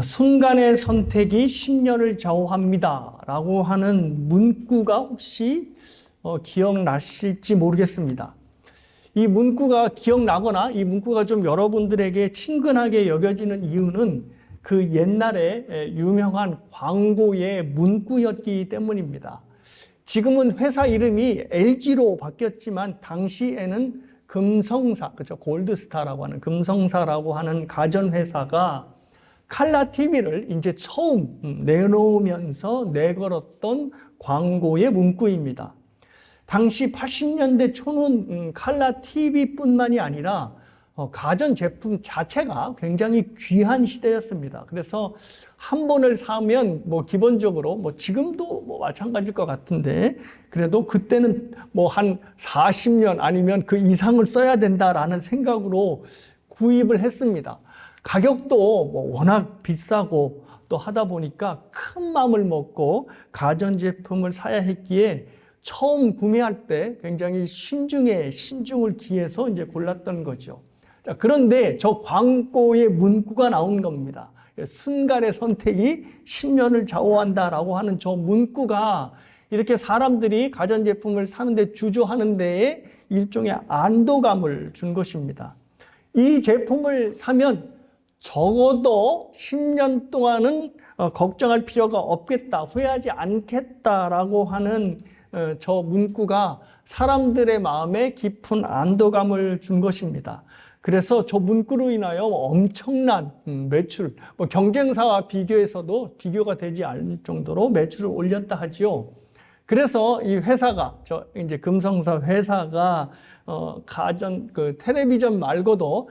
순간의 선택이 10년을 좌우합니다 라고 하는 문구가 혹시 기억나실지 모르겠습니다. 이 문구가 기억나거나 이 문구가 좀 여러분들에게 친근하게 여겨지는 이유는 그 옛날에 유명한 광고의 문구였기 때문입니다. 지금은 회사 이름이 LG로 바뀌었지만 당시에는 금성사, 그죠? 골드스타라고 하는 금성사라고 하는 가전회사가 칼라 TV를 이제 처음 내놓으면서 내걸었던 광고의 문구입니다. 당시 80년대 초는 칼라 TV뿐만이 아니라 가전제품 자체가 굉장히 귀한 시대였습니다. 그래서 한 번을 사면 기본적으로 지금도 마찬가지일 것 같은데 그래도 그때는 한 40년 아니면 그 이상을 써야 된다라는 생각으로 구입을 했습니다. 가격도 워낙 비싸고 또 하다 보니까 큰 마음을 먹고 가전제품을 사야 했기에 처음 구매할 때 굉장히 신중을 기해서 이제 골랐던 거죠. 자, 그런데 저 광고의 문구가 나온 겁니다. 순간의 선택이 10년을 좌우한다라고 하는 저 문구가 이렇게 사람들이 가전제품을 사는데 주저하는 데에 일종의 안도감을 준 것입니다. 이 제품을 사면 적어도 10년 동안은 걱정할 필요가 없겠다, 후회하지 않겠다라고 하는 저 문구가 사람들의 마음에 깊은 안도감을 준 것입니다. 그래서 저 문구로 인하여 엄청난 매출, 경쟁사와 비교해서도 비교가 되지 않을 정도로 매출을 올렸다 하죠. 그래서 이 회사가, 이제 금성사 회사가 가전, 텔레비전 말고도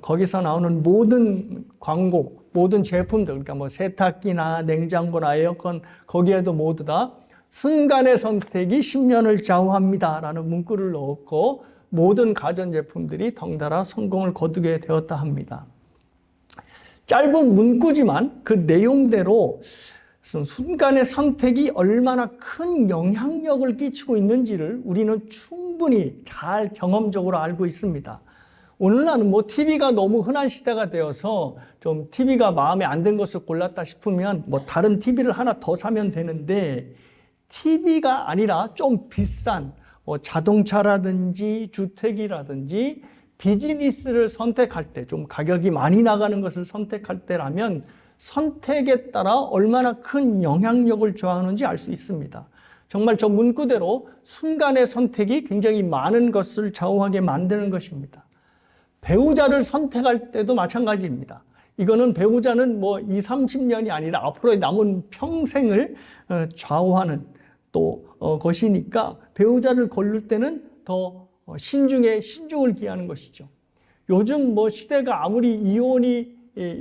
거기서 나오는 모든 광고, 모든 제품들, 그러니까 세탁기나 냉장고나 에어컨, 거기에도 모두 다 순간의 선택이 10년을 좌우합니다라는 문구를 넣었고 모든 가전제품들이 덩달아 성공을 거두게 되었다 합니다. 짧은 문구지만 그 내용대로 순간의 선택이 얼마나 큰 영향력을 끼치고 있는지를 우리는 충분히 잘 경험적으로 알고 있습니다. 오늘날은 TV가 너무 흔한 시대가 되어서 좀 TV가 마음에 안 든 것을 골랐다 싶으면 다른 TV를 하나 더 사면 되는데 TV가 아니라 좀 비싼 자동차라든지 주택이라든지 비즈니스를 선택할 때 좀 가격이 많이 나가는 것을 선택할 때라면 선택에 따라 얼마나 큰 영향력을 좋아하는지 알 수 있습니다. 정말 저 문구대로 순간의 선택이 굉장히 많은 것을 좌우하게 만드는 것입니다. 배우자를 선택할 때도 마찬가지입니다. 이거는 배우자는 20, 30년이 아니라 앞으로의 남은 평생을 좌우하는 또 것이니까 배우자를 고를 때는 더 신중을 기하는 것이죠. 요즘 시대가 아무리 이혼이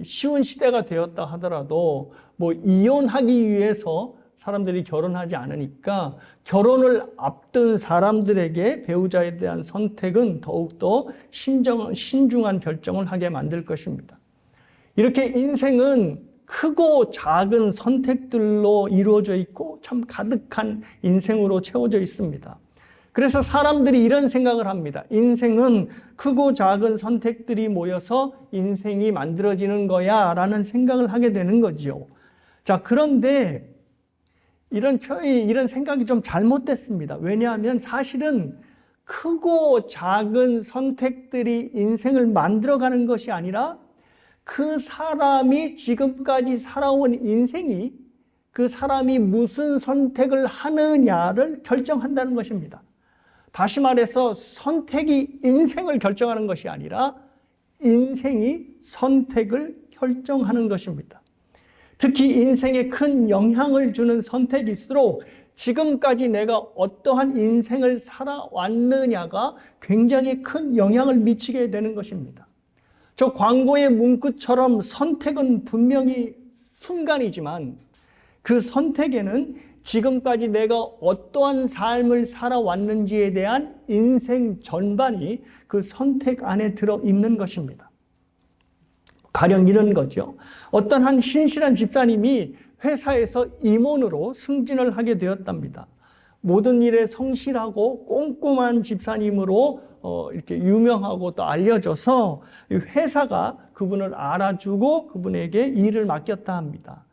쉬운 시대가 되었다 하더라도 이혼하기 위해서 사람들이 결혼하지 않으니까 결혼을 앞둔 사람들에게 배우자에 대한 선택은 더욱더 신중한 결정을 하게 만들 것입니다. 이렇게 인생은 크고 작은 선택들로 이루어져 있고 참 가득한 인생으로 채워져 있습니다. 그래서 사람들이 이런 생각을 합니다. 인생은 크고 작은 선택들이 모여서 인생이 만들어지는 거야 라는 생각을 하게 되는 거죠. 자, 그런데 이런 생각이 좀 잘못됐습니다. 왜냐하면 사실은 크고 작은 선택들이 인생을 만들어가는 것이 아니라 그 사람이 지금까지 살아온 인생이 그 사람이 무슨 선택을 하느냐를 결정한다는 것입니다. 다시 말해서 선택이 인생을 결정하는 것이 아니라 인생이 선택을 결정하는 것입니다. 특히 인생에 큰 영향을 주는 선택일수록 지금까지 내가 어떠한 인생을 살아왔느냐가 굉장히 큰 영향을 미치게 되는 것입니다. 저 광고의 문구처럼 선택은 분명히 순간이지만 그 선택에는 지금까지 내가 어떠한 삶을 살아왔는지에 대한 인생 전반이 그 선택 안에 들어있는 것입니다. 가령 이런 거죠. 어떤 한 신실한 집사님이 회사에서 임원으로 승진을 하게 되었답니다. 모든 일에 성실하고 꼼꼼한 집사님으로 이렇게 유명하고 또 알려져서 회사가 그분을 알아주고 그분에게 일을 맡겼다 합니다.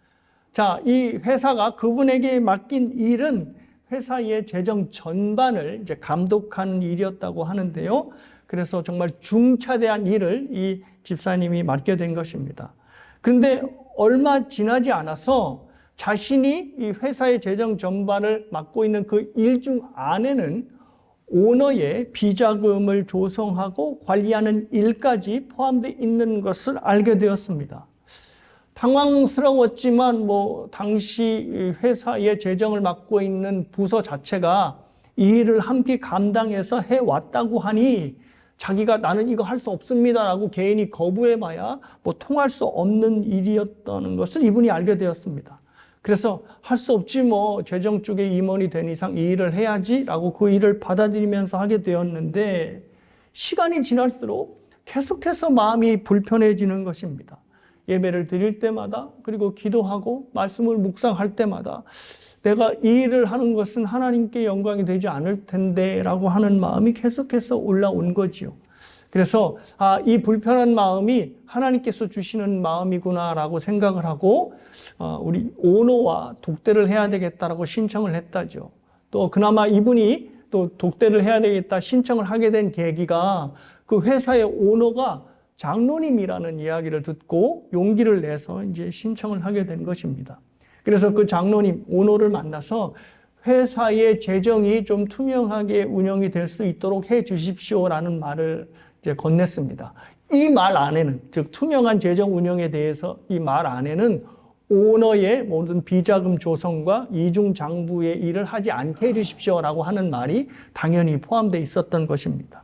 자, 이 회사가 그분에게 맡긴 일은 회사의 재정 전반을 이제 감독하는 일이었다고 하는데요. 그래서 정말 중차대한 일을 이 집사님이 맡게 된 것입니다. 그런데 얼마 지나지 않아서 자신이 이 회사의 재정 전반을 맡고 있는 그 일 중 안에는 오너의 비자금을 조성하고 관리하는 일까지 포함되어 있는 것을 알게 되었습니다. 당황스러웠지만 당시 회사의 재정을 맡고 있는 부서 자체가 이 일을 함께 감당해서 해왔다고 하니 자기가 나는 이거 할 수 없습니다라고 개인이 거부해봐야 통할 수 없는 일이었다는 것을 이분이 알게 되었습니다. 그래서 할 수 없지 재정 쪽에 임원이 된 이상 이 일을 해야지라고 그 일을 받아들이면서 하게 되었는데 시간이 지날수록 계속해서 마음이 불편해지는 것입니다. 예배를 드릴 때마다 그리고 기도하고 말씀을 묵상할 때마다 내가 이 일을 하는 것은 하나님께 영광이 되지 않을 텐데 라고 하는 마음이 계속해서 올라온 거지요. 그래서 이 불편한 마음이 하나님께서 주시는 마음이구나 라고 생각을 하고 우리 오너와 독대를 해야 되겠다라고 신청을 했다죠. 또 그나마 이분이 또 독대를 해야 되겠다 신청을 하게 된 계기가 그 회사의 오너가 장로님이라는 이야기를 듣고 용기를 내서 이제 신청을 하게 된 것입니다. 그래서 그 장로님, 오너를 만나서 회사의 재정이 좀 투명하게 운영이 될 수 있도록 해 주십시오라는 말을 이제 건넸습니다. 이 말 안에는, 즉 투명한 재정 운영에 대해서 이 말 안에는 오너의 모든 비자금 조성과 이중 장부의 일을 하지 않게 해 주십시오라고 하는 말이 당연히 포함되어 있었던 것입니다.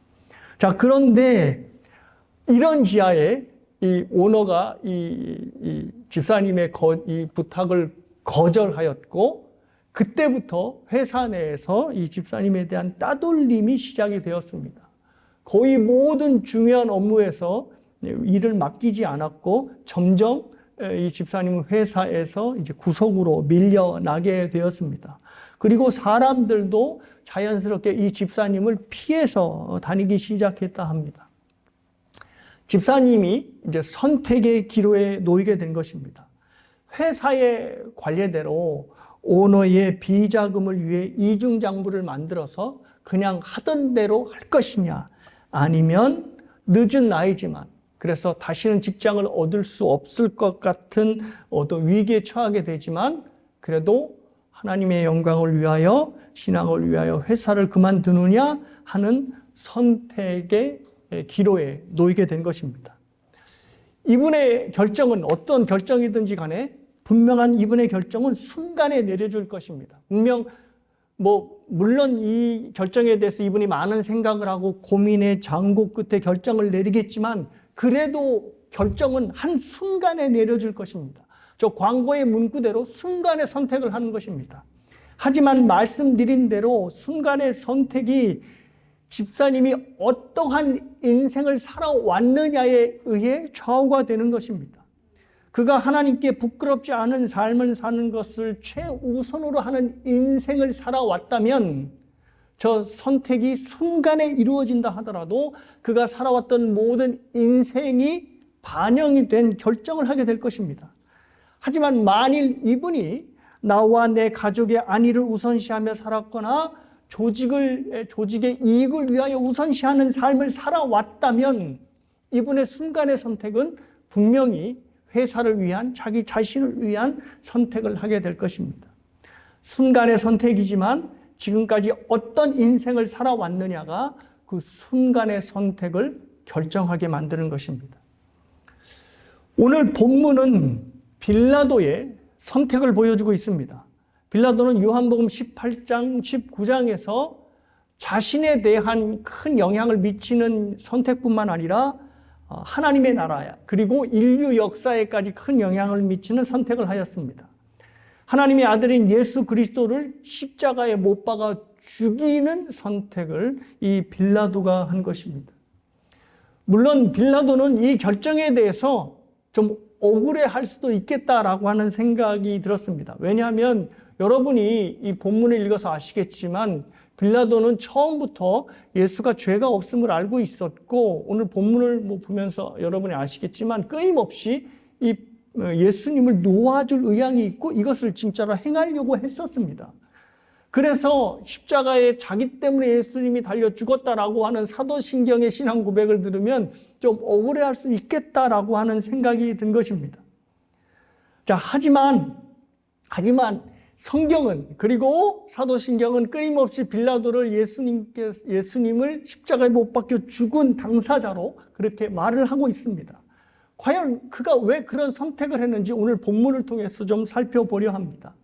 자, 그런데 이런 지하에 이 오너가 이 집사님의 이 부탁을 거절하였고 그때부터 회사 내에서 이 집사님에 대한 따돌림이 시작이 되었습니다. 거의 모든 중요한 업무에서 일을 맡기지 않았고 점점 이 집사님은 회사에서 이제 구석으로 밀려나게 되었습니다. 그리고 사람들도 자연스럽게 이 집사님을 피해서 다니기 시작했다 합니다. 집사님이 이제 선택의 기로에 놓이게 된 것입니다. 회사의 관례대로 오너의 비자금을 위해 이중장부를 만들어서 그냥 하던 대로 할 것이냐, 아니면 늦은 나이지만 그래서 다시는 직장을 얻을 수 없을 것 같은 어떤 위기에 처하게 되지만 그래도 하나님의 영광을 위하여, 신앙을 위하여 회사를 그만두느냐 하는 선택의 기로에 놓이게 된 것입니다. 이분의 결정은 어떤 결정이든지 간에 분명한 이분의 결정은 순간에 내려줄 것입니다. 물론 이 결정에 대해서 이분이 많은 생각을 하고 고민의 장고 끝에 결정을 내리겠지만 그래도 결정은 한순간에 내려줄 것입니다. 저 광고의 문구대로 순간에 선택을 하는 것입니다. 하지만 말씀드린 대로 순간의 선택이 집사님이 어떠한 인생을 살아왔느냐에 의해 좌우가 되는 것입니다. 그가 하나님께 부끄럽지 않은 삶을 사는 것을 최우선으로 하는 인생을 살아왔다면 저 선택이 순간에 이루어진다 하더라도 그가 살아왔던 모든 인생이 반영이 된 결정을 하게 될 것입니다. 하지만 만일 이분이 나와 내 가족의 안위를 우선시하며 살았거나 조직의 이익을 위하여 우선시하는 삶을 살아왔다면 이분의 순간의 선택은 분명히 회사를 위한, 자기 자신을 위한 선택을 하게 될 것입니다. 순간의 선택이지만 지금까지 어떤 인생을 살아왔느냐가 그 순간의 선택을 결정하게 만드는 것입니다. 오늘 본문은 빌라도의 선택을 보여주고 있습니다. 빌라도는 요한복음 18장, 19장에서 자신에 대한 큰 영향을 미치는 선택뿐만 아니라 하나님의 나라 그리고 인류 역사에까지 큰 영향을 미치는 선택을 하였습니다. 하나님의 아들인 예수 그리스도를 십자가에 못 박아 죽이는 선택을 이 빌라도가 한 것입니다. 물론 빌라도는 이 결정에 대해서 좀 억울해할 수도 있겠다라고 하는 생각이 들었습니다. 왜냐하면 여러분이 이 본문을 읽어서 아시겠지만 빌라도는 처음부터 예수가 죄가 없음을 알고 있었고, 오늘 본문을 보면서 여러분이 아시겠지만 끊임없이 이 예수님을 놓아줄 의향이 있고 이것을 진짜로 행하려고 했었습니다. 그래서 십자가에 자기 때문에 예수님이 달려 죽었다라고 하는 사도신경의 신앙 고백을 들으면 좀 억울해할 수 있겠다라고 하는 생각이 든 것입니다. 자, 하지만 성경은, 그리고 사도신경은 끊임없이 빌라도를 예수님을 십자가에 못 박혀 죽은 당사자로 그렇게 말을 하고 있습니다. 과연 그가 왜 그런 선택을 했는지 오늘 본문을 통해서 좀 살펴보려 합니다.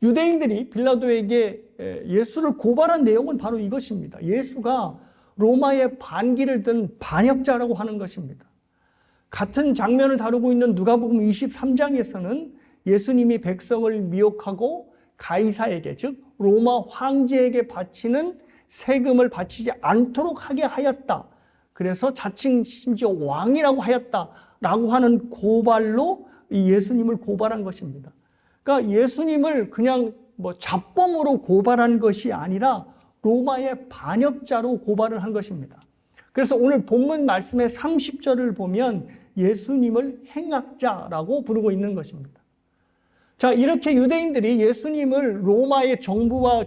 유대인들이 빌라도에게 예수를 고발한 내용은 바로 이것입니다. 예수가 로마의 반기를 든 반역자라고 하는 것입니다. 같은 장면을 다루고 있는 누가복음 23장에서는 예수님이 백성을 미혹하고 가이사에게, 즉 로마 황제에게 바치는 세금을 바치지 않도록 하게 하였다. 그래서 자칭 심지어 왕이라고 하였다라고 하는 고발로 예수님을 고발한 것입니다. 그러니까 예수님을 그냥 잡범으로 고발한 것이 아니라 로마의 반역자로 고발을 한 것입니다. 그래서 오늘 본문 말씀의 30절을 보면 예수님을 행악자라고 부르고 있는 것입니다. 자, 이렇게 유대인들이 예수님을 로마의 정부와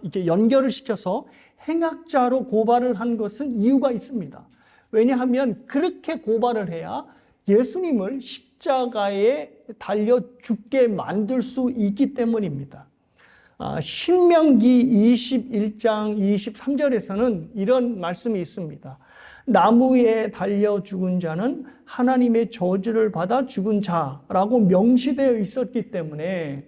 이렇게 연결을 시켜서 행악자로 고발을 한 것은 이유가 있습니다. 왜냐하면 그렇게 고발을 해야 예수님을 십자가에 달려 죽게 만들 수 있기 때문입니다. 신명기 21장 23절에서는 이런 말씀이 있습니다. 나무에 달려 죽은 자는 하나님의 저주를 받아 죽은 자라고 명시되어 있었기 때문에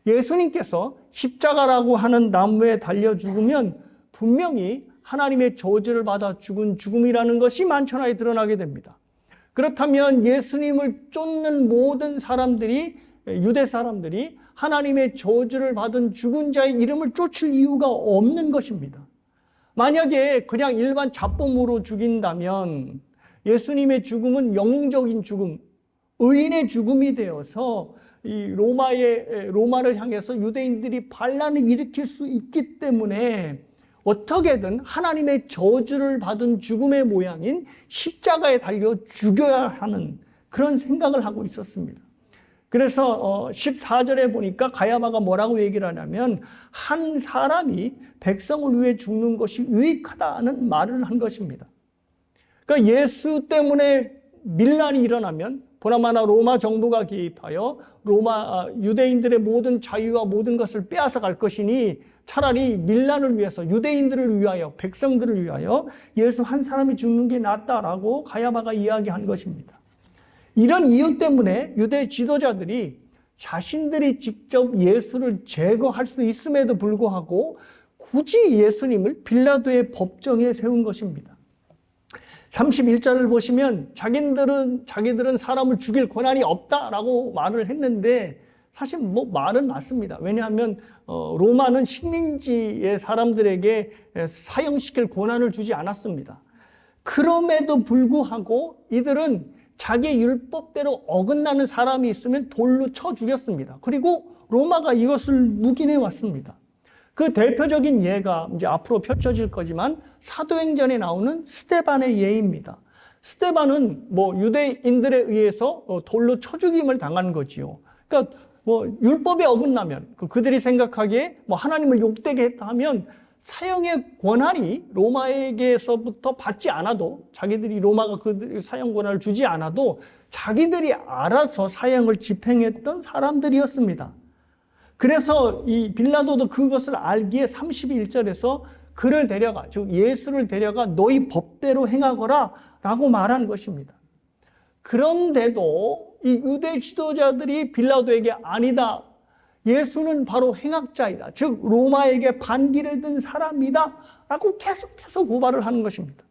예수님께서 십자가라고 하는 나무에 달려 죽으면 분명히 하나님의 저주를 받아 죽은 죽음이라는 것이 만천하에 드러나게 됩니다. 그렇다면 예수님을 쫓는 모든 사람들이, 유대 사람들이 하나님의 저주를 받은 죽은 자의 이름을 쫓을 이유가 없는 것입니다. 만약에 그냥 일반 잡범으로 죽인다면 예수님의 죽음은 영웅적인 죽음, 의인의 죽음이 되어서 이 로마를 향해서 유대인들이 반란을 일으킬 수 있기 때문에 어떻게든 하나님의 저주를 받은 죽음의 모양인 십자가에 달려 죽여야 하는 그런 생각을 하고 있었습니다. 그래서 14절에 보니까 가야바가 뭐라고 얘기를 하냐면 한 사람이 백성을 위해 죽는 것이 유익하다는 말을 한 것입니다. 그러니까 예수 때문에 밀란이 일어나면 보나마나 로마 정부가 개입하여 유대인들의 모든 자유와 모든 것을 빼앗아 갈 것이니 차라리 밀란을 위해서, 유대인들을 위하여, 백성들을 위하여 예수 한 사람이 죽는 게 낫다라고 가야바가 이야기한 것입니다. 이런 이유 때문에 유대 지도자들이 자신들이 직접 예수를 제거할 수 있음에도 불구하고 굳이 예수님을 빌라도의 법정에 세운 것입니다. 31절을 보시면 자기들은 사람을 죽일 권한이 없다라고 말을 했는데 사실 말은 맞습니다. 왜냐하면 로마는 식민지의 사람들에게 사형시킬 권한을 주지 않았습니다. 그럼에도 불구하고 이들은 자기 율법대로 어긋나는 사람이 있으면 돌로 쳐 죽였습니다. 그리고 로마가 이것을 묵인해 왔습니다. 그 대표적인 예가 이제 앞으로 펼쳐질 거지만 사도행전에 나오는 스데반의 예입니다. 스데반은 유대인들에 의해서 돌로 쳐 죽임을 당한 거지요. 그러니까 율법에 어긋나면 그들이 생각하기에 하나님을 욕되게 했다 하면 사형의 권한이 로마에게서부터 받지 않아도, 자기들이 로마가 그 사형 권한을 주지 않아도 자기들이 알아서 사형을 집행했던 사람들이었습니다. 그래서 이 빌라도도 그것을 알기에 31절에서 그를 데려가, 즉 예수를 데려가 너희 법대로 행하거라 라고 말한 것입니다. 그런데도 이 유대 지도자들이 빌라도에게 아니다, 예수는 바로 행악자이다, 즉 로마에게 반기를 든 사람이다 라고 계속해서 고발을 하는 것입니다.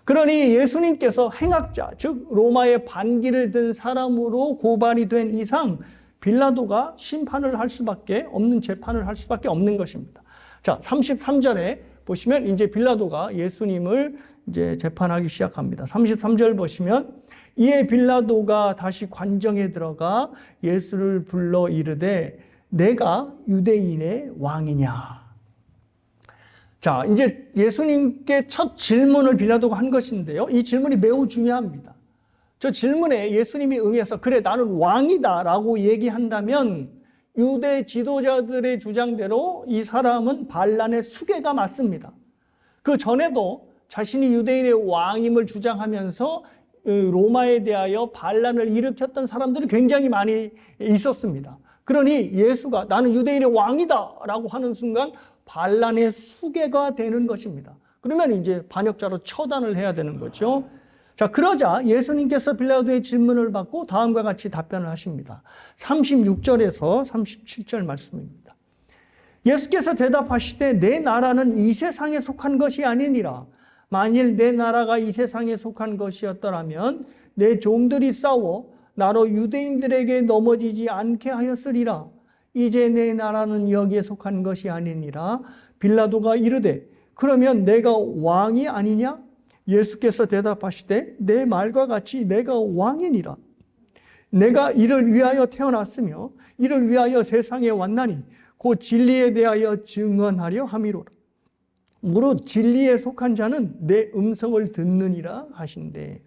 그러니 예수님께서 행악자, 즉 로마의 반기를 든 사람으로 고발이 된 이상 빌라도가 심판을 할 수밖에 없는, 재판을 할 수밖에 없는 것입니다. 자, 33절에 보시면 이제 빌라도가 예수님을 이제 재판하기 시작합니다. 33절 보시면 이에 빌라도가 다시 관정에 들어가 예수를 불러 이르되 내가 유대인의 왕이냐. 자, 이제 예수님께 첫 질문을 빌라도가 한 것인데요. 이 질문이 매우 중요합니다. 저 질문에 예수님이 응해서 그래 나는 왕이다라고 얘기한다면 유대 지도자들의 주장대로 이 사람은 반란의 수괴가 맞습니다. 그 전에도 자신이 유대인의 왕임을 주장하면서 로마에 대하여 반란을 일으켰던 사람들이 굉장히 많이 있었습니다. 그러니 예수가 나는 유대인의 왕이다라고 하는 순간 반란의 수괴가 되는 것입니다. 그러면 이제 반역자로 처단을 해야 되는 거죠. 자, 그러자 예수님께서 빌라도의 질문을 받고 다음과 같이 답변을 하십니다. 36절에서 37절 말씀입니다. 예수께서 대답하시되 내 나라는 이 세상에 속한 것이 아니니라. 만일 내 나라가 이 세상에 속한 것이었더라면 내 종들이 싸워 나로 유대인들에게 넘어지지 않게 하였으리라. 이제 내 나라는 여기에 속한 것이 아니니라. 빌라도가 이르되 그러면 내가 왕이 아니냐? 예수께서 대답하시되 내 말과 같이 내가 왕이니라. 내가 이를 위하여 태어났으며 이를 위하여 세상에 왔나니 곧 진리에 대하여 증언하려 함이로라. 무릇 진리에 속한 자는 내 음성을 듣느니라 하신대.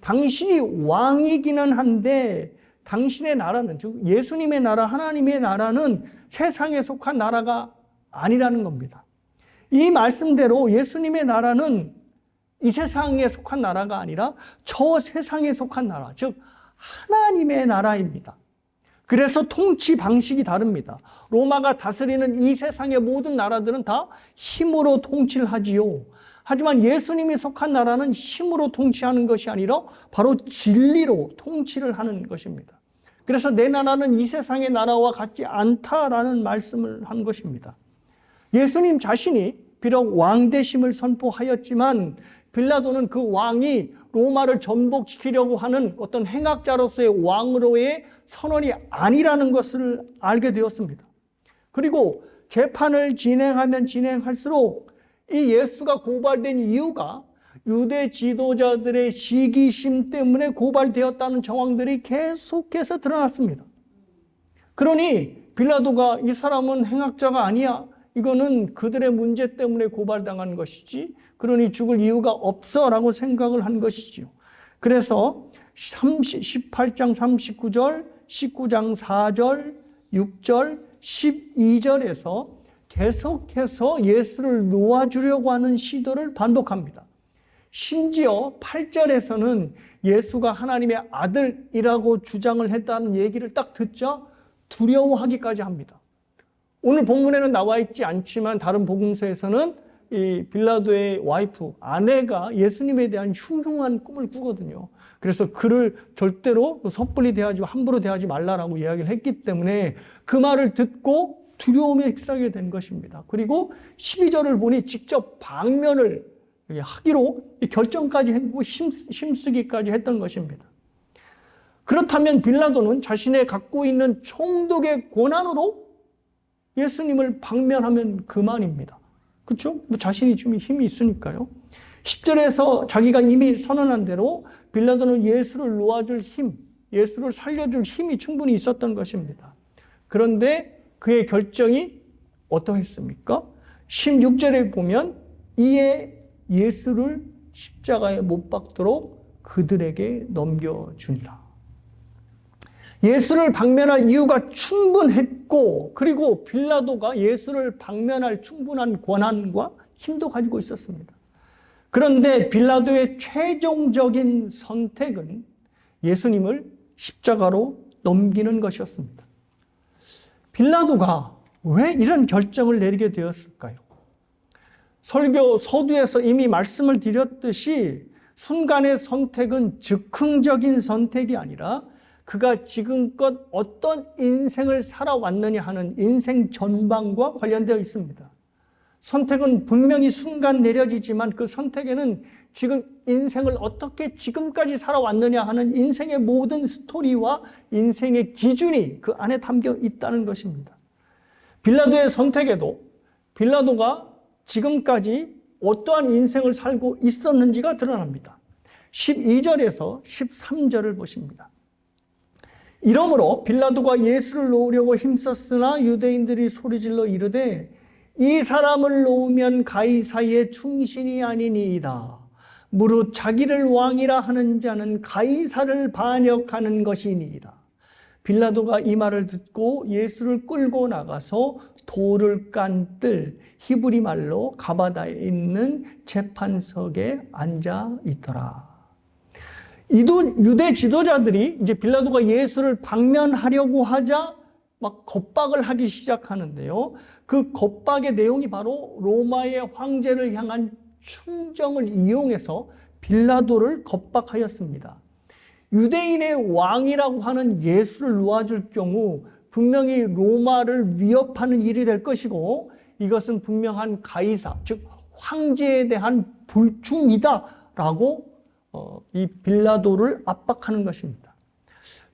당신이 왕이기는 한데 당신의 나라는, 즉 예수님의 나라, 하나님의 나라는 세상에 속한 나라가 아니라는 겁니다. 이 말씀대로 예수님의 나라는 이 세상에 속한 나라가 아니라 저 세상에 속한 나라, 즉 하나님의 나라입니다. 그래서 통치 방식이 다릅니다. 로마가 다스리는 이 세상의 모든 나라들은 다 힘으로 통치를 하지요. 하지만 예수님이 속한 나라는 힘으로 통치하는 것이 아니라 바로 진리로 통치를 하는 것입니다. 그래서 내 나라는 이 세상의 나라와 같지 않다라는 말씀을 한 것입니다. 예수님 자신이 비록 왕대심을 선포하였지만 빌라도는 그 왕이 로마를 전복시키려고 하는 어떤 행악자로서의 왕으로의 선언이 아니라는 것을 알게 되었습니다. 그리고 재판을 진행하면 진행할수록 이 예수가 고발된 이유가 유대 지도자들의 시기심 때문에 고발되었다는 정황들이 계속해서 드러났습니다. 그러니 빌라도가 이 사람은 행악자가 아니야. 이거는 그들의 문제 때문에 고발당한 것이지 그러니 죽을 이유가 없어 라고 생각을 한 것이지요. 그래서 18장 39절, 19장 4절, 6절, 12절에서 계속해서 예수를 놓아주려고 하는 시도를 반복합니다. 심지어 8절에서는 예수가 하나님의 아들이라고 주장을 했다는 얘기를 딱 듣자 두려워하기까지 합니다. 오늘 본문에는 나와 있지 않지만 다른 복음서에서는 이 빌라도의 와이프, 아내가 예수님에 대한 흉흉한 꿈을 꾸거든요. 그래서 그를 절대로 섣불리 대하지, 함부로 대하지 말라라고 이야기를 했기 때문에 그 말을 듣고 두려움에 휩싸게 된 것입니다. 그리고 12절을 보니 직접 방면을 하기로 결정까지 했고 힘쓰기까지 했던 것입니다. 그렇다면 빌라도는 자신의 갖고 있는 총독의 권한으로 예수님을 방면하면 그만입니다. 그렇죠? 자신이 좀 힘이 있으니까요. 10절에서 자기가 이미 선언한 대로 빌라도는 예수를 놓아줄 힘, 예수를 살려줄 힘이 충분히 있었던 것입니다. 그런데 그의 결정이 어떠했습니까? 16절에 보면 이에 예수를 십자가에 못 박도록 그들에게 넘겨주니라. 예수를 방면할 이유가 충분했고 그리고 빌라도가 예수를 방면할 충분한 권한과 힘도 가지고 있었습니다. 그런데 빌라도의 최종적인 선택은 예수님을 십자가로 넘기는 것이었습니다. 빌라도가 왜 이런 결정을 내리게 되었을까요? 설교 서두에서 이미 말씀을 드렸듯이 순간의 선택은 즉흥적인 선택이 아니라 그가 지금껏 어떤 인생을 살아왔느냐 하는 인생 전반과 관련되어 있습니다. 선택은 분명히 순간 내려지지만 그 선택에는 지금 인생을 어떻게 지금까지 살아왔느냐 하는 인생의 모든 스토리와 인생의 기준이 그 안에 담겨 있다는 것입니다. 빌라도의 선택에도 빌라도가 지금까지 어떠한 인생을 살고 있었는지가 드러납니다. 12절에서 13절을 보십니다. 이러므로 빌라도가 예수를 놓으려고 힘썼으나 유대인들이 소리질러 이르되 이 사람을 놓으면 가이사의 충신이 아니니이다. 무릇 자기를 왕이라 하는 자는 가이사를 반역하는 것이니이다. 빌라도가 이 말을 듣고 예수를 끌고 나가서 돌을 깐 뜰 히브리 말로 가바다에 있는 재판석에 앉아 있더라. 유대 지도자들이 이제 빌라도가 예수를 방면하려고 하자 막 겁박을 하기 시작하는데요. 그 겁박의 내용이 바로 로마의 황제를 향한 충정을 이용해서 빌라도를 겁박하였습니다. 유대인의 왕이라고 하는 예수를 놓아줄 경우 분명히 로마를 위협하는 일이 될 것이고 이것은 분명한 가이사, 즉 황제에 대한 불충이다라고 이 빌라도를 압박하는 것입니다.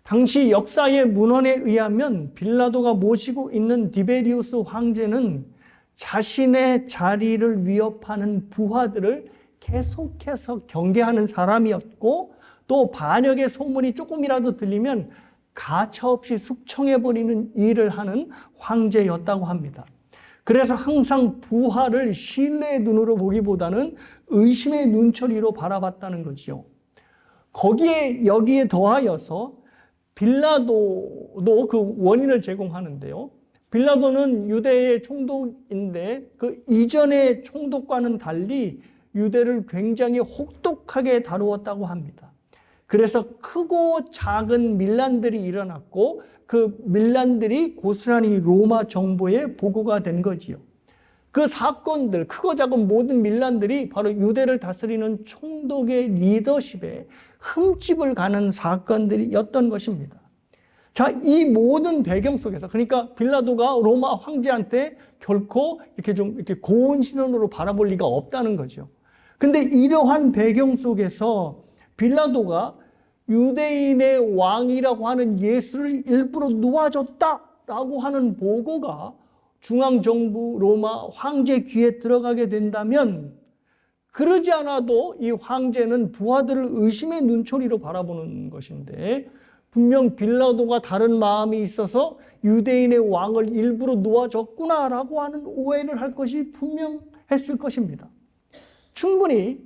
당시 역사의 문헌에 의하면 빌라도가 모시고 있는 디베리우스 황제는 자신의 자리를 위협하는 부하들을 계속해서 경계하는 사람이었고 또 반역의 소문이 조금이라도 들리면 가차없이 숙청해버리는 일을 하는 황제였다고 합니다. 그래서 항상 부하를 신뢰의 눈으로 보기보다는 의심의 눈초리로 바라봤다는 거지요. 여기에 더하여서 빌라도도 그 원인을 제공하는데요. 빌라도는 유대의 총독인데 그 이전의 총독과는 달리 유대를 굉장히 혹독하게 다루었다고 합니다. 그래서 크고 작은 밀란들이 일어났고 그 밀란들이 고스란히 로마 정부에 보고가 된 거지요. 그 사건들, 크고 작은 모든 밀란들이 바로 유대를 다스리는 총독의 리더십에 흠집을 가는 사건들이었던 것입니다. 자, 이 모든 배경 속에서, 그러니까 빌라도가 로마 황제한테 결코 이렇게 고운 시선으로 바라볼 리가 없다는 거죠. 근데 이러한 배경 속에서 빌라도가 유대인의 왕이라고 하는 예수를 일부러 놓아줬다라고 하는 보고가 중앙정부 로마 황제 귀에 들어가게 된다면 그러지 않아도 이 황제는 부하들을 의심의 눈초리로 바라보는 것인데 분명 빌라도가 다른 마음이 있어서 유대인의 왕을 일부러 놓아줬구나라고 하는 오해를 할 것이 분명했을 것입니다. 충분히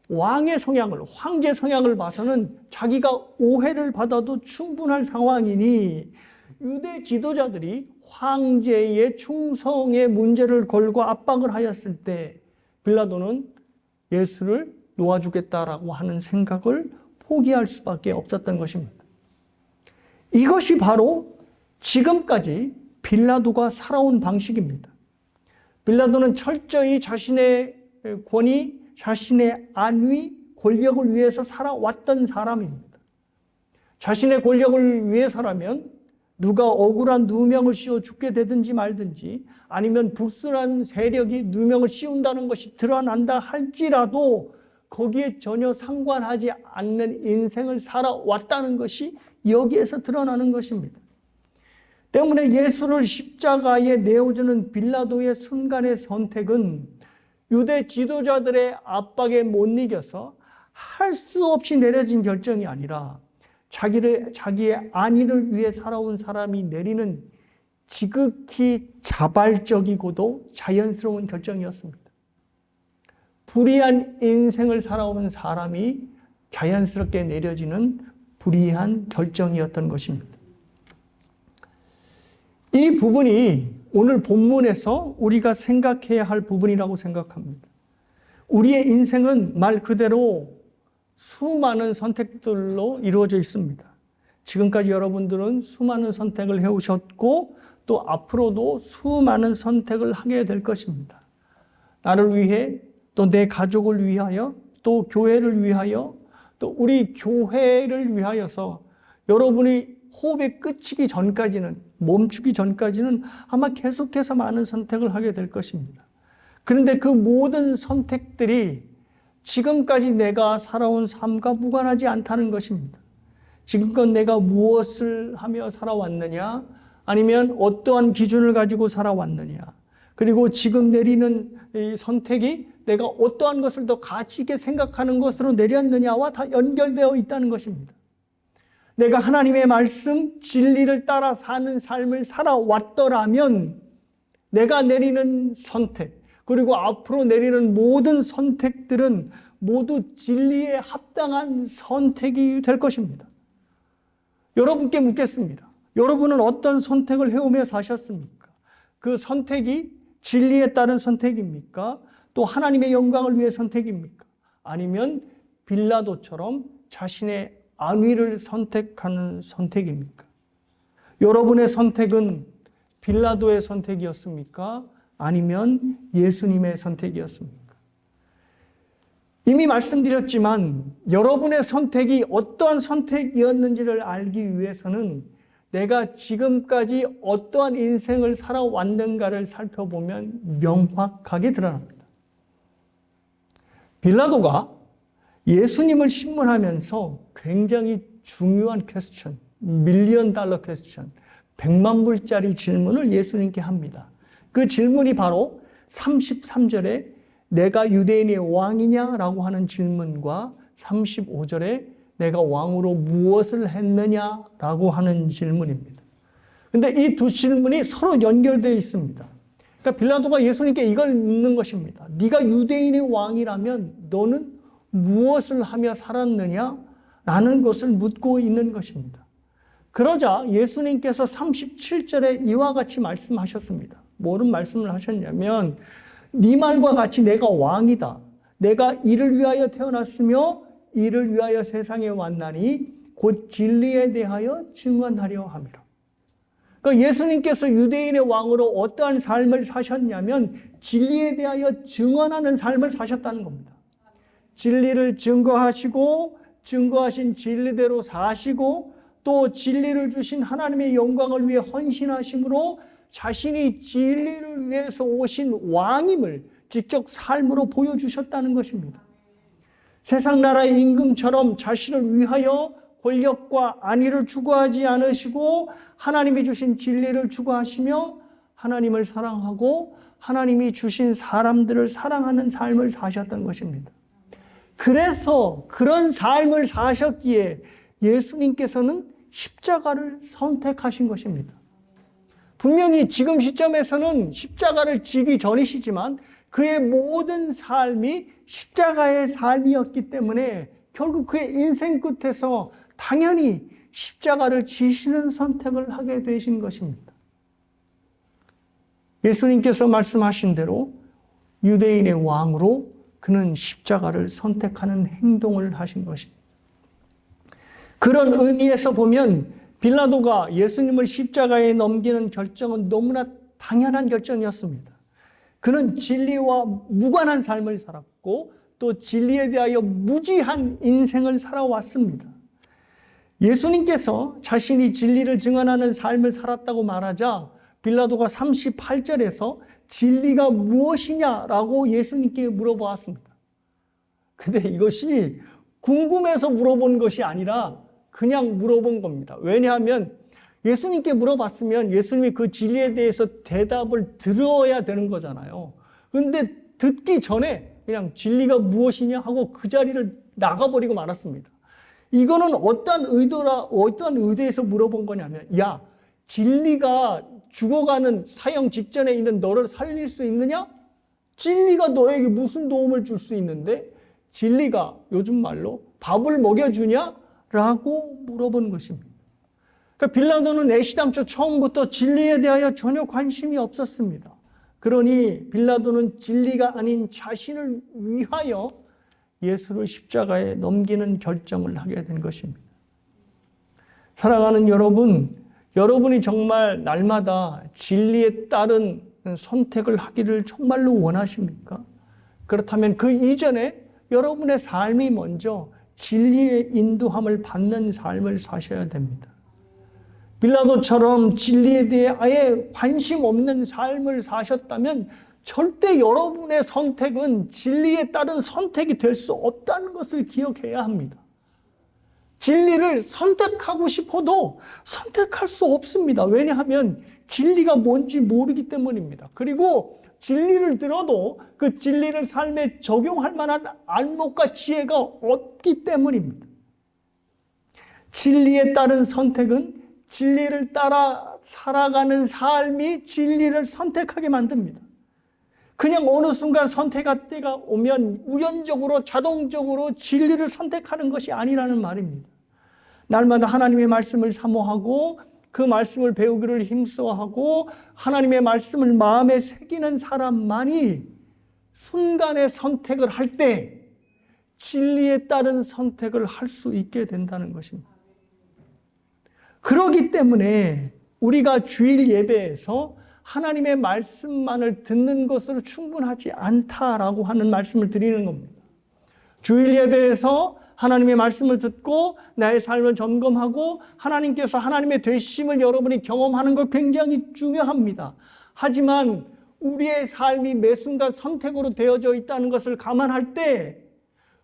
왕의 성향을, 황제 성향을 봐서는 자기가 오해를 받아도 충분할 상황이니 유대 지도자들이 황제의 충성의 문제를 걸고 압박을 하였을 때 빌라도는 예수를 놓아주겠다라고 하는 생각을 포기할 수밖에 없었던 것입니다. 이것이 바로 지금까지 빌라도가 살아온 방식입니다. 빌라도는 철저히 자신의 권위, 자신의 안위, 권력을 위해서 살아왔던 사람입니다. 자신의 권력을 위해서라면 누가 억울한 누명을 씌워 죽게 되든지 말든지 아니면 불순한 세력이 누명을 씌운다는 것이 드러난다 할지라도 거기에 전혀 상관하지 않는 인생을 살아왔다는 것이 여기에서 드러나는 것입니다. 때문에 예수를 십자가에 내어주는 빌라도의 순간의 선택은 유대 지도자들의 압박에 못 이겨서 할 수 없이 내려진 결정이 아니라 자기의 안위를 위해 살아온 사람이 내리는 지극히 자발적이고도 자연스러운 결정이었습니다. 불의한 인생을 살아오는 사람이 자연스럽게 내려지는 불의한 결정이었던 것입니다. 이 부분이 오늘 본문에서 우리가 생각해야 할 부분이라고 생각합니다. 우리의 인생은 말 그대로 수많은 선택들로 이루어져 있습니다. 지금까지 여러분들은 수많은 선택을 해오셨고 또 앞으로도 수많은 선택을 하게 될 것입니다. 나를 위해, 또 내 가족을 위하여, 또 교회를 위하여, 또 우리 교회를 위하여서 여러분이 호흡이 끝이기 전까지는, 멈추기 전까지는 아마 계속해서 많은 선택을 하게 될 것입니다. 그런데 그 모든 선택들이 지금까지 내가 살아온 삶과 무관하지 않다는 것입니다. 지금껏 내가 무엇을 하며 살아왔느냐, 아니면 어떠한 기준을 가지고 살아왔느냐, 그리고 지금 내리는 이 선택이 내가 어떠한 것을 더 가치 있게 생각하는 것으로 내렸느냐와 다 연결되어 있다는 것입니다. 내가 하나님의 말씀, 진리를 따라 사는 삶을 살아왔더라면 내가 내리는 선택, 그리고 앞으로 내리는 모든 선택들은 모두 진리에 합당한 선택이 될 것입니다. 여러분께 묻겠습니다. 여러분은 어떤 선택을 해오며 사셨습니까? 그 선택이 진리에 따른 선택입니까? 또 하나님의 영광을 위해 선택입니까? 아니면 빌라도처럼 자신의 안위를 선택하는 선택입니까? 여러분의 선택은 빌라도의 선택이었습니까? 아니면 예수님의 선택이었습니까? 이미 말씀드렸지만 여러분의 선택이 어떠한 선택이었는지를 알기 위해서는 내가 지금까지 어떠한 인생을 살아왔는가를 살펴보면 명확하게 드러납니다. 빌라도가 예수님을 신문하면서 굉장히 중요한 퀘스천, 밀리언 달러 퀘스천, 100만 불짜리 질문을 예수님께 합니다. 그 질문이 바로 33절에 내가 유대인의 왕이냐라고 하는 질문과 35절에 내가 왕으로 무엇을 했느냐라고 하는 질문입니다. 그런데 이 두 질문이 서로 연결되어 있습니다. 그러니까 빌라도가 예수님께 이걸 묻는 것입니다. 네가 유대인의 왕이라면 너는 무엇을 하며 살았느냐라는 것을 묻고 있는 것입니다. 그러자 예수님께서 37절에 이와 같이 말씀하셨습니다. 뭐는 말씀을 하셨냐면 네 말과 같이 내가 왕이다. 내가 이를 위하여 태어났으며 이를 위하여 세상에 왔나니 곧 진리에 대하여 증언하려 함이라. 그러니까 예수님께서 유대인의 왕으로 어떠한 삶을 사셨냐면 진리에 대하여 증언하는 삶을 사셨다는 겁니다. 진리를 증거하시고 증거하신 진리대로 사시고 또 진리를 주신 하나님의 영광을 위해 헌신하심으로 자신이 진리를 위해서 오신 왕임을 직접 삶으로 보여주셨다는 것입니다. 세상 나라의 임금처럼 자신을 위하여 권력과 안위를 추구하지 않으시고 하나님이 주신 진리를 추구하시며 하나님을 사랑하고 하나님이 주신 사람들을 사랑하는 삶을 사셨던 것입니다. 그래서 그런 삶을 사셨기에 예수님께서는 십자가를 선택하신 것입니다. 분명히 지금 시점에서는 십자가를 지기 전이시지만 그의 모든 삶이 십자가의 삶이었기 때문에 결국 그의 인생 끝에서 당연히 십자가를 지시는 선택을 하게 되신 것입니다. 예수님께서 말씀하신 대로 유대인의 왕으로 그는 십자가를 선택하는 행동을 하신 것입니다. 그런 의미에서 보면 빌라도가 예수님을 십자가에 넘기는 결정은 너무나 당연한 결정이었습니다. 그는 진리와 무관한 삶을 살았고 또 진리에 대하여 무지한 인생을 살아왔습니다. 예수님께서 자신이 진리를 증언하는 삶을 살았다고 말하자 빌라도가 38절에서 진리가 무엇이냐라고 예수님께 물어보았습니다. 근데 이것이 궁금해서 물어본 것이 아니라 그냥 물어본 겁니다. 왜냐하면 예수님께 물어봤으면 예수님이 그 진리에 대해서 대답을 들어야 되는 거잖아요. 그런데 듣기 전에 그냥 진리가 무엇이냐 하고 그 자리를 나가버리고 말았습니다. 이거는 어떠한 의도에서 물어본 거냐면, 야, 진리가 죽어가는 사형 직전에 있는 너를 살릴 수 있느냐? 진리가 너에게 무슨 도움을 줄 수 있는데 진리가 요즘 말로 밥을 먹여주냐? 라고 물어본 것입니다. 그러니까 빌라도는 애시당초 처음부터 진리에 대하여 전혀 관심이 없었습니다. 그러니 빌라도는 진리가 아닌 자신을 위하여 예수를 십자가에 넘기는 결정을 하게 된 것입니다. 사랑하는 여러분, 여러분이 정말 날마다 진리에 따른 선택을 하기를 정말로 원하십니까? 그렇다면 그 이전에 여러분의 삶이 먼저 진리의 인도함을 받는 삶을 사셔야 됩니다. 빌라도처럼 진리에 대해 아예 관심 없는 삶을 사셨다면 절대 여러분의 선택은 진리에 따른 선택이 될 수 없다는 것을 기억해야 합니다. 진리를 선택하고 싶어도 선택할 수 없습니다. 왜냐하면 진리가 뭔지 모르기 때문입니다. 그리고 진리를 들어도 그 진리를 삶에 적용할 만한 안목과 지혜가 없기 때문입니다. 진리에 따른 선택은 진리를 따라 살아가는 삶이 진리를 선택하게 만듭니다. 그냥 어느 순간 선택할 때가 오면 우연적으로 자동적으로 진리를 선택하는 것이 아니라는 말입니다. 날마다 하나님의 말씀을 사모하고 그 말씀을 배우기를 힘써하고 하나님의 말씀을 마음에 새기는 사람만이 순간의 선택을 할 때 진리에 따른 선택을 할 수 있게 된다는 것입니다. 그렇기 때문에 우리가 주일 예배에서 하나님의 말씀만을 듣는 것으로 충분하지 않다라고 하는 말씀을 드리는 겁니다. 주일 예배에서 하나님의 말씀을 듣고 나의 삶을 점검하고 하나님께서 하나님의 되심을 여러분이 경험하는 것 굉장히 중요합니다. 하지만 우리의 삶이 매 순간 선택으로 되어져 있다는 것을 감안할 때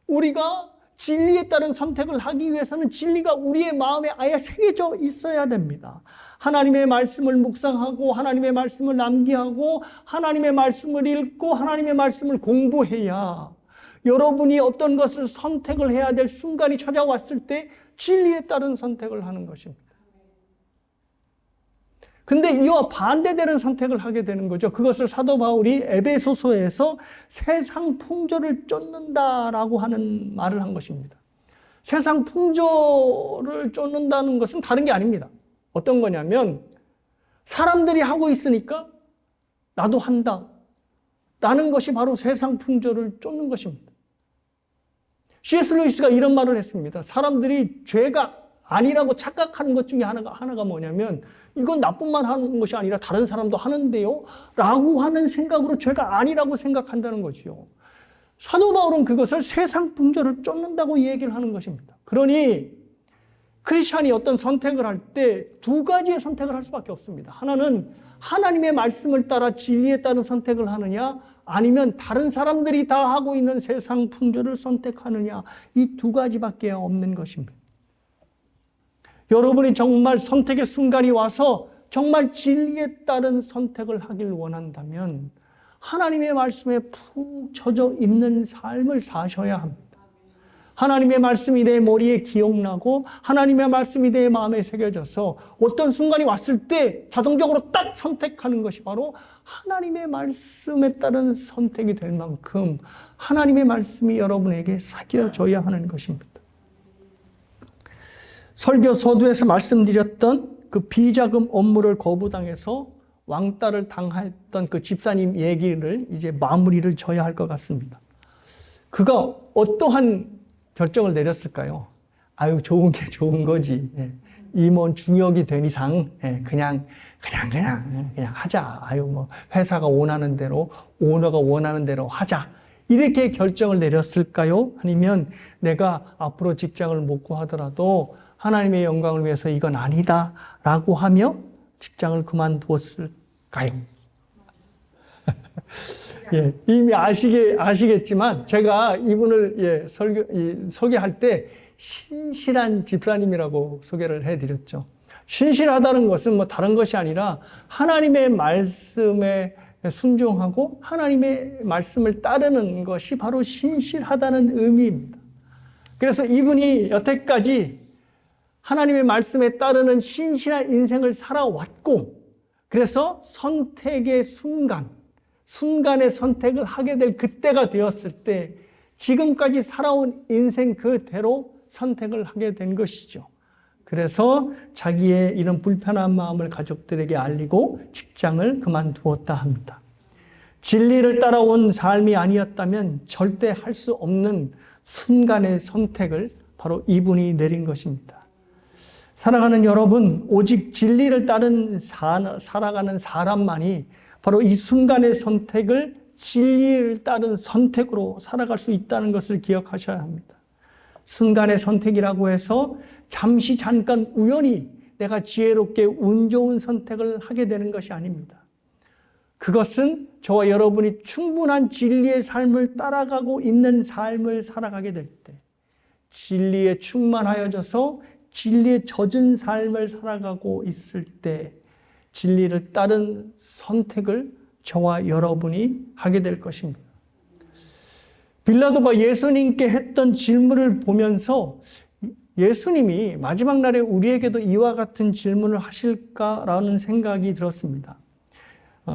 우리가 진리에 따른 선택을 하기 위해서는 진리가 우리의 마음에 아예 새겨져 있어야 됩니다. 하나님의 말씀을 묵상하고 하나님의 말씀을 남기하고 하나님의 말씀을 읽고 하나님의 말씀을 공부해야 여러분이 어떤 것을 선택을 해야 될 순간이 찾아왔을 때 진리에 따른 선택을 하는 것입니다. 근데 이와 반대되는 선택을 하게 되는 거죠. 그것을 사도 바울이 에베소서에서 세상 풍조를 쫓는다라고 하는 말을 한 것입니다. 세상 풍조를 쫓는다는 것은 다른 게 아닙니다. 어떤 거냐면 사람들이 하고 있으니까 나도 한다 라는 것이 바로 세상 풍조를 쫓는 것입니다. C.S. 루이스가 이런 말을 했습니다. 사람들이 죄가 아니라고 착각하는 것 중에 하나가 뭐냐면 이건 나뿐만 하는 것이 아니라 다른 사람도 하는데요 라고 하는 생각으로 죄가 아니라고 생각한다는 거죠. 사도 바울은 그것을 세상 풍조를 쫓는다고 얘기를 하는 것입니다. 그러니 크리스찬이 어떤 선택을 할 때 두 가지의 선택을 할 수밖에 없습니다. 하나는 하나님의 말씀을 따라 진리에 따른 선택을 하느냐 아니면 다른 사람들이 다 하고 있는 세상 풍조를 선택하느냐 이 두 가지밖에 없는 것입니다. 여러분이 정말 선택의 순간이 와서 정말 진리에 따른 선택을 하길 원한다면 하나님의 말씀에 푹 젖어 있는 삶을 사셔야 합니다. 하나님의 말씀이 내 머리에 기억나고 하나님의 말씀이 내 마음에 새겨져서 어떤 순간이 왔을 때 자동적으로 딱 선택하는 것이 바로 하나님의 말씀에 따른 선택이 될 만큼 하나님의 말씀이 여러분에게 새겨져야 하는 것입니다. 설교 서두에서 말씀드렸던 그 비자금 업무를 거부당해서 왕따를 당했던 그 집사님 얘기를 이제 마무리를 져야 할 것 같습니다. 그가 어떠한 결정을 내렸을까요? 아유, 좋은 게 좋은 거지. 임원 중역이 된 이상 그냥 하자. 아유, 뭐 회사가 원하는 대로 오너가 원하는 대로 하자. 이렇게 결정을 내렸을까요? 아니면 내가 앞으로 직장을 못 구하더라도 하나님의 영광을 위해서 이건 아니다 라고 하며 직장을 그만두었을까요? 예, 이미 아시겠지만 제가 이분을 소개할 때 신실한 집사님이라고 소개를 해드렸죠. 신실하다는 것은 뭐 다른 것이 아니라 하나님의 말씀에 순종하고 하나님의 말씀을 따르는 것이 바로 신실하다는 의미입니다. 그래서 이분이 여태까지 하나님의 말씀에 따르는 신실한 인생을 살아왔고 그래서 선택의 순간의 선택을 하게 될 그때가 되었을 때 지금까지 살아온 인생 그대로 선택을 하게 된 것이죠. 그래서 자기의 이런 불편한 마음을 가족들에게 알리고 직장을 그만두었다 합니다. 진리를 따라온 삶이 아니었다면 절대 할 수 없는 순간의 선택을 바로 이분이 내린 것입니다. 사랑하는 여러분, 오직 진리를 따른 살아가는 사람만이 바로 이 순간의 선택을 진리를 따른 선택으로 살아갈 수 있다는 것을 기억하셔야 합니다. 순간의 선택이라고 해서 잠깐 우연히 내가 지혜롭게 운 좋은 선택을 하게 되는 것이 아닙니다. 그것은 저와 여러분이 충분한 진리의 삶을 따라가고 있는 삶을 살아가게 될 때, 진리에 충만하여져서 진리에 젖은 삶을 살아가고 있을 때, 진리를 따른 선택을 저와 여러분이 하게 될 것입니다. 빌라도가 예수님께 했던 질문을 보면서 예수님이 마지막 날에 우리에게도 이와 같은 질문을 하실까라는 생각이 들었습니다.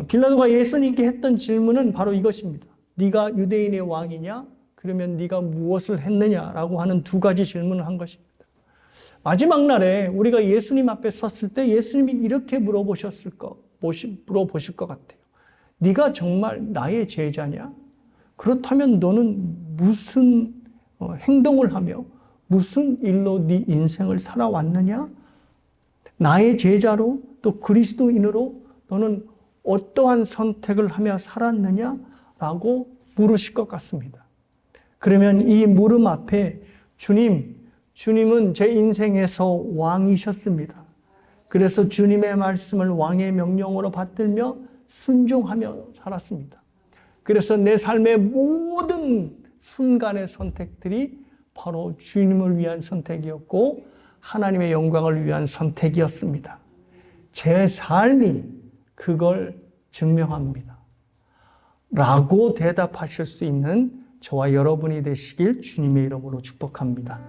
빌라도가 예수님께 했던 질문은 바로 이것입니다. 네가 유대인의 왕이냐? 그러면 네가 무엇을 했느냐라고 하는 두 가지 질문을 한 것입니다. 마지막 날에 우리가 예수님 앞에 섰을 때 예수님이 이렇게 물어보실 것 같아요. 네가 정말 나의 제자냐? 그렇다면 너는 무슨 행동을 하며 무슨 일로 네 인생을 살아왔느냐? 나의 제자로 또 그리스도인으로 너는 어떠한 선택을 하며 살았느냐? 라고 물으실 것 같습니다. 그러면 이 물음 앞에 주님은 제 인생에서 왕이셨습니다. 그래서 주님의 말씀을 왕의 명령으로 받들며 순종하며 살았습니다. 그래서 내 삶의 모든 순간의 선택들이 바로 주님을 위한 선택이었고 하나님의 영광을 위한 선택이었습니다. 제 삶이 그걸 증명합니다. 라고 대답하실 수 있는 저와 여러분이 되시길 주님의 이름으로 축복합니다.